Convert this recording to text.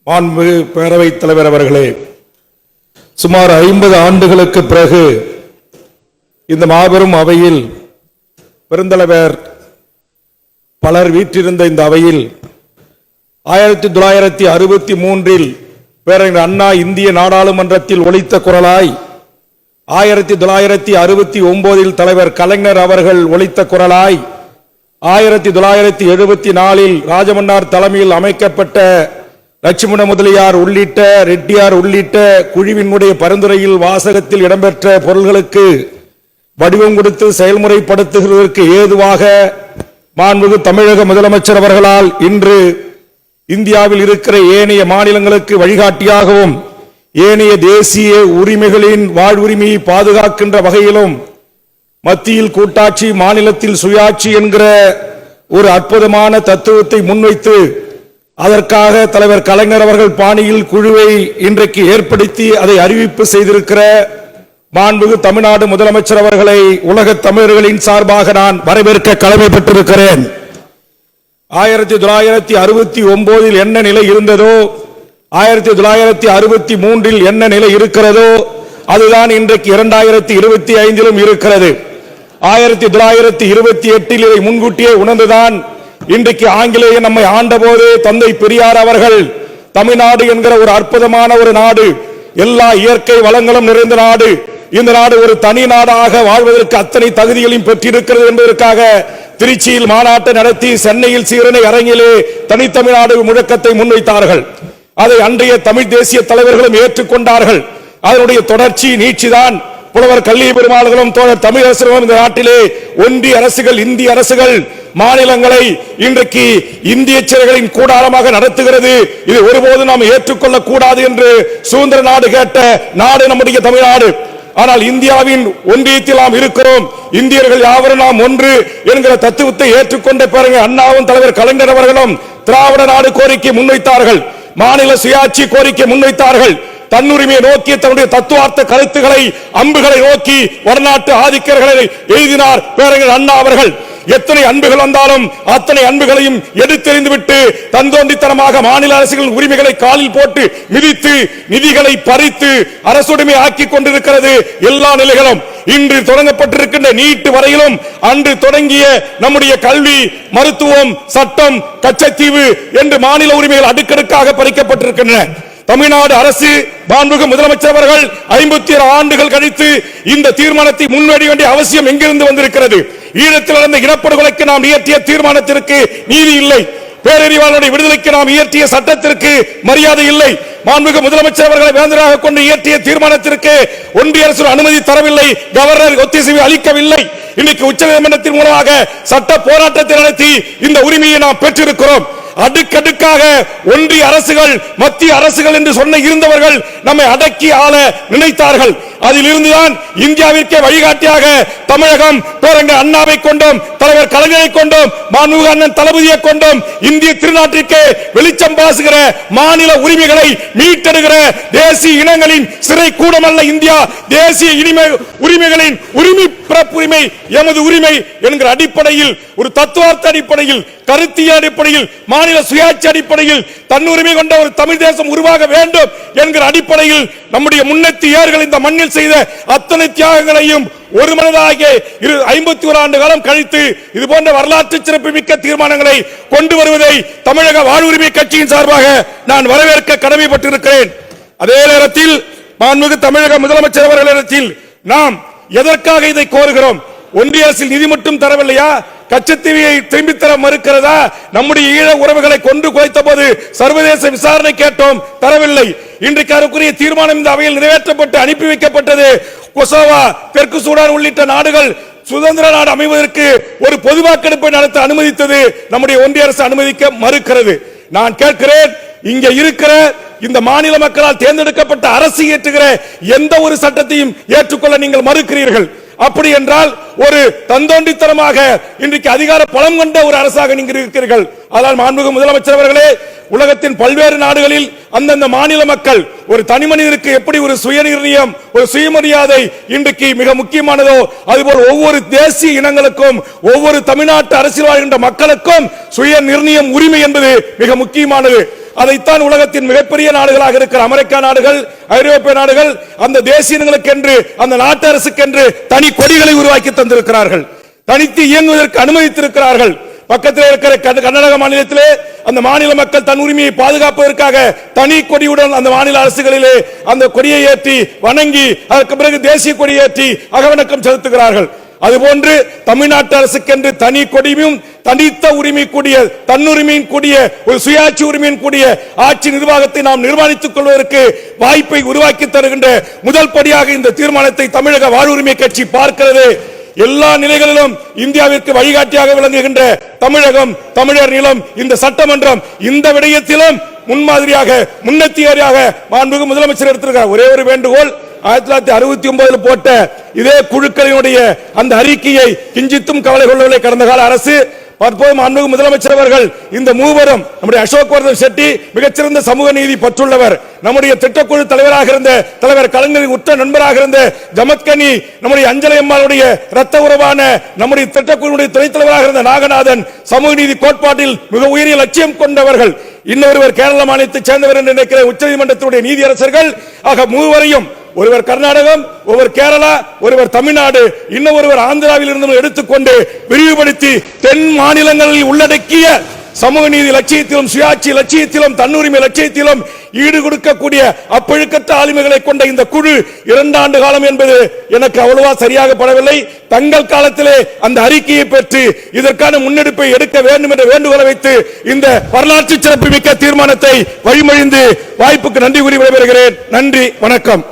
மாண்புமிகு பேரவைத் தலைவர் அவர்களே, சுமார் 50 ஆண்டுகளுக்கு பிறகு இந்த மாபெரும் அவையில் பெருந்தலைவர் பலர் வீற்றிருந்த இந்த அவையில் 1963 பேரறிஞர் அண்ணா இந்திய நாடாளுமன்றத்தில் ஒலித்த குரலாய் 1969 தலைவர் கலைஞர் அவர்கள் ஒலித்த குரலாய் 1974 ராஜமன்னார் தலைமையில் அமைக்கப்பட்ட லட்சுமண முதலியார் உள்ளிட்ட ரெட்டியார் உள்ளிட்ட குழுவினுடைய பரிந்துரையில் வாசகத்தில் இடம்பெற்ற பொருள்களுக்கு வடிவம் கொடுத்து செயல்முறைப்படுத்துவதற்கு ஏதுவாக மாண்புமிகு தமிழக முதலமைச்சர் அவர்களால் இன்று இந்தியாவில் இருக்கிற ஏனைய மாநிலங்களுக்கு வழிகாட்டியாகவும் ஏனைய தேசிய உரிமைகளின் வாழ்வுரிமையை பாதுகாக்கின்ற வகையிலும் மத்தியில் கூட்டாட்சி மாநிலத்தில் சுயாட்சி என்கிற ஒரு அற்புதமான தத்துவத்தை முன்வைத்து அதற்காக தலைவர் கலைஞர் அவர்கள் பாணியில் குழுவை இன்றைக்கு ஏற்படுத்தி அதை அறிவிப்பு செய்திருக்கிற மாண்புமிகு தமிழ்நாடு முதலமைச்சர் அவர்களை உலக தமிழர்களின் சார்பாக நான் வரவேற்க கடமைப்பட்டிருக்கிறேன். 1969 என்ன நிலை இருந்ததோ 1963 என்ன நிலை இருக்கிறதோ அதுதான் இன்றைக்கு 2025 இருக்கிறது. 1928 இதை முன்கூட்டியே உணர்ந்துதான் இன்றைக்கு ஆங்கிலேய நம்மை ஆண்டபோது தந்தை பெரியார் அவர்கள் தமிழ்நாடு என்கிற ஒரு அற்புதமான ஒரு நாடு, எல்லா இயற்கை வளங்களும் நிறைந்த நாடு, இந்த நாடு ஒரு தனி நாடாக வாழ்வதற்கு அத்தனை தகுதிகளையும் பெற்றிருக்கிறது என்பதற்காக திருச்சியில் மாநாட்டை நடத்தி சென்னையில் சீரணை அரங்கிலே தனித்தமிழ்நாடு முழக்கத்தை முன்வைத்தார்கள். அதை அன்றைய தமிழ் தேசிய தலைவர்களும் ஏற்றுக்கொண்டார்கள். அதனுடைய தொடர்ச்சி நீட்சிதான் புலவர் கல்வி பெருமாள்களும் தமிழரசர்களும் இந்த நாட்டிலே ஒன்றிய அரசுகள் இந்திய அரசுகள் மாநிலங்களை இன்றைக்கு இந்திய சிறைகளின் கூடாரமாக நடத்துகிறது. இது ஒருபோதும் நாம் ஏற்றுக்கொள்ளக் கூடாது என்று சுதந்திர நாடு கேட்ட நாடு நம்முடைய தமிழ்நாடு. ஆனால் இந்தியாவின் ஒன்றியத்தில் நாம் இருக்கிறோம், இந்தியர்கள் யாவரும் நாம் ஒன்று என்கிற தத்துவத்தை ஏற்றுக்கொண்ட பிறகு அண்ணாவும் தலைவர் கலைஞர் அவர்களும் திராவிட நாடு கோரிக்கை முன்வைத்தார்கள், மாநில சுயாட்சி கோரிக்கை முன்வைத்தார்கள். தன்னுரிமையை நோக்கிய தன்னுடைய தத்துவார்த்த கருத்துக்களை அம்புகளை நோக்கி வடநாட்டு ஆதிக்கர்களை எழுதினார் பேரறிஞர் அண்ணா அவர்கள். எத்தனை அன்புகள் வந்தாலும் அத்தனை அன்புகளையும் எடுத்தெறிந்துவிட்டு தந்தோண்டித்தனமாக மாநில அரசுகளின் உரிமைகளை காலில் போட்டு மிதித்து நிதிகளை பறித்து அரசுடைமை ஆக்கி கொண்டிருக்கிறது எல்லா நிலைகளும். இன்று தொடங்கப்பட்டிருக்கின்ற நீட் வரையிலும் அன்று தொடங்கிய நம்முடைய கல்வி, மருத்துவம், சட்டம், கச்சத்தீவு என்று மாநில உரிமைகள் அடுக்கடுக்காக பறிக்கப்பட்டிருக்கின்றன. தமிழ்நாடு அரசு மாண்புமிகு முதலமைச்சர் அவர்கள் 57 ஆண்டுகள் கழித்து இந்த தீர்மானத்தை முன்வைக்க வேண்டிய அவசியம் எங்கிருந்து வந்திருக்கிறது? ஈழத்தில் நடந்த இனப்படுகொலைக்கு நாம் இயற்றிய தீர்மானத்திற்கு நீதி இல்லை, பேரறிவாளருடைய விடுதலைக்கு நாம் இயற்றிய சட்டத்திற்கு மரியாதை இல்லை, மாண்புமிகு முதலமைச்சர் அவர்களை வேந்தராக கொண்டு இயற்றிய தீர்மானத்திற்கு ஒன்றிய அரசு அனுமதி தரவில்லை, கவர்னர் ஒத்திசைவு அளிக்கவில்லை. இன்னைக்கு உச்சநீதிமன்றத்தின் மூலமாக சட்ட போராட்டத்தை நடத்தி இந்த உரிமையை நாம் பெற்றிருக்கிறோம். அடுக்கடுக்காக ஒன்றிய அரசுகள் மத்திய அரசுகள் என்று சொன்ன இருந்தவர்கள் நம்மை அடக்கி ஆள நினைத்தார்கள். அதிலிருந்துதான் இந்தியாவிற்கே வழிகாட்டியாக தமிழகம் பேரறிஞர் அண்ணாவை கொண்டோம், தலைவர் கலைஞரை கொண்டோம், மாண்புமிகு அண்ணன் தளபதியை கொண்டோம் இந்திய திருநாட்டிற்கே வெளிச்சம் பாசுகிற மாநில உரிமைகளை மீட்டெடுக்கிற தேசிய இனங்களின் சிறை கூடமல்ல இந்தியா, தேசிய உரிமைகளின் உரிமை பிறப்புரிமை எமது உரிமை என்கிற அடிப்படையில் ஒரு தத்துவார்த்த அடிப்படையில் கருத்தியல் அடிப்படையில் மாநில சுயாட்சி அடிப்படையில் தன்னுரிமை கொண்ட ஒரு தமிழ் தேசம் உருவாக வேண்டும் என்கிற அடிப்படையில் நம்முடைய முன்னெத்தியர்கள் இந்த மண்ணில் செய்த அத்தனை தியாகங்களையும் ஒரு மனதாக 51 ஆண்டு காலம் கழித்து இது போன்ற வரலாற்று சிறப்புமிக்க தீர்மானங்களை கொண்டு வருவதை தமிழக வாழ்வுரிமை கட்சியின் சார்பாக நான் வரவேற்க கடமைப்பட்டிருக்கிறேன். அதே நேரத்தில் மாண்புமிகு தமிழக முதலமைச்சர் அவர்களிடத்தில் நாம் எதற்காக இதை கோருகிறோம்? ஒன்றிய அரசில் நிதி மட்டும் தரவில்லையா? கச்சத்தீவை திரும்பி தர மறுக்கிறதா? நம்முடைய ஈழ உறவுகளை கொன்று குலைத்த போது சர்வதேச விசாரணை கேட்டோம், தரவில்லை. இன்றைக்கு அதற்குரிய தீர்மானம் இந்த அவையில் நிறைவேற்றப்பட்டு அனுப்பி வைக்கப்பட்டது. கொசோவா, தெற்கு சூடான் உள்ளிட்ட நாடுகள் சுதந்திர நாடு அமைவதற்கு ஒரு பொது வாக்கெடுப்பை நடத்த அனுமதித்தது நம்முடைய ஒன்றிய அரசு அனுமதிக்க மறுக்கிறது. நான் கேட்கிறேன், இங்க இருக்கிற இந்த மாநில மக்களால் தேர்ந்தெடுக்கப்பட்ட அரசு ஏற்றுகிற எந்த ஒரு சட்டத்தையும் ஏற்றுக்கொள்ள நீங்கள் மறுக்கிறீர்கள். அப்படி என்றால் ஒரு தந்தோண்டித்தனமாக இன்றைக்கு அதிகார பலம் கொண்ட ஒரு அரசாக நீங்கள் இருக்கிறீர்கள். அதனால் மாண்புமிகு முதலமைச்சர் அவர்களே, உலகத்தின் பல்வேறு நாடுகளில் அந்தந்த மாநில மக்கள் ஒரு தனி மனிதருக்கு எப்படி ஒரு சுயநிர்ணயம், ஒரு சுயமரியாதை இன்றைக்கு மிக முக்கியமானதோ அதுபோல் ஒவ்வொரு தேசிய இனங்களுக்கும் ஒவ்வொரு தமிழ்நாட்டு அரசியல் வாழ்கின்ற மக்களுக்கும் சுய நிர்ணயம் உரிமை என்பது மிக முக்கியமானது. அதைத்தான் உலகத்தின் மிகப்பெரிய நாடுகளாக இருக்கிற அமெரிக்கா நாடுகள், ஐரோப்பிய நாடுகள் அந்த தேசியங்களுக்கென்று அந்த நாட்டு அரசுக்கென்று தனி கொடிகளை உருவாக்கி தந்திருக்கிறார்கள், தனித்து இயங்குவதற்கு அனுமதித்திருக்கிறார்கள். பக்கத்தில் இருக்கிற கர்நாடக மாநிலத்திலே அந்த மாநில மக்கள் தன் உரிமையை பாதுகாப்பதற்காக தனி கொடியுடன் அந்த மாநில அரசுகளிலே அந்த கொடியை ஏற்றி வணங்கி அதற்கு பிறகு தேசிய கொடி ஏற்றி அகவணக்கம் செலுத்துகிறார்கள். அதுபோன்று தமிழ்நாட்டு அரசுக்கென்று தனி கொடியும் தனித்த உரிமை கூடிய தன்னுரிமையின் கூடிய ஒரு சுயாட்சி உரிமையின் கூடிய ஆட்சி நிர்வாகத்தை நாம் நிர்மாணித்துக் கொள்வதற்கு வாய்ப்பை உருவாக்கி தருகின்ற முதல் படியாக இந்த தீர்மானத்தை தமிழக வாழ்வுரிமை கட்சி பார்க்கிறது. எல்லா நிலைகளிலும் இந்தியாவிற்கு வழிகாட்டியாக விளங்குகின்ற தமிழகம், தமிழர் நிலம், இந்த சட்டமன்றம் இந்த விடயத்திலும் முன்மாதிரியாக முன்னெத்தியாக மாண்புமிகு முதலமைச்சர் எடுத்திருக்கிறார். ஒரே ஒரு வேண்டுகோள், 1969 போட்ட இதே குழுக்களினுடைய அந்த அறிக்கையை கிஞ்சித்தும் கவலை கொள்ளவில்லை கடந்த கால அரசு. தற்போது மாண்புமிகு முதலமைச்சர் அவர்கள் இந்த மூவரும் நம்முடைய அசோக் வர்தன் செட்டி மிகச்சிறந்த சமூக நீதி பற்றுள்ளவர், நம்முடைய திட்டக்குழு தலைவராக இருந்த தலைவர் கலைஞரின் உற்ற நண்பராக இருந்த ஜமத்கனி, நம்முடைய அஞ்சலி அம்மாளுடைய இரத்த உறவான நம்முடைய திட்டக்குழுடைய துணைத் தலைவராக இருந்த நாகநாதன் சமூக நீதி கோட்பாட்டில் மிக உயரிய லட்சியம் கொண்டவர்கள். இன்னொருவர் கேரள மாநிலத்தைச் சேர்ந்தவர் என்று நினைக்கிற உச்சநீதிமன்றத்துடைய நீதியரசர்கள். ஆக மூவரையும், ஒருவர் கர்நாடகம், ஒருவர் கேரளா, ஒருவர் தமிழ்நாடு, இன்னும் ஒருவர் ஆந்திராவில் இருந்து எடுத்துக்கொண்டு விரிவுபடுத்தி தென் மாநிலங்களில் உள்ளடக்கிய சமூக நீதி லட்சியத்திலும் சுயாட்சி லட்சியத்திலும் தன்னுரிமை லட்சியத்திலும் ஈடு கொடுக்கக்கூடிய அப்பழுக்கற்ற ஆளுமைகளை கொண்ட இந்த குழு 2 ஆண்டு காலம் என்பது எனக்கு அவ்வளவா சரியாக படவில்லை. தங்கள் காலத்திலே அந்த அறிக்கையை பெற்று இதற்கான முன்னெடுப்பை எடுக்க வேண்டும் என்ற வேண்டுகோளை வைத்து இந்த வரலாற்று சிறப்புமிக்க தீர்மானத்தை வழிமொழிந்து வாய்ப்புக்கு நன்றி கூறி விடைபெறுகிறேன். நன்றி, வணக்கம்.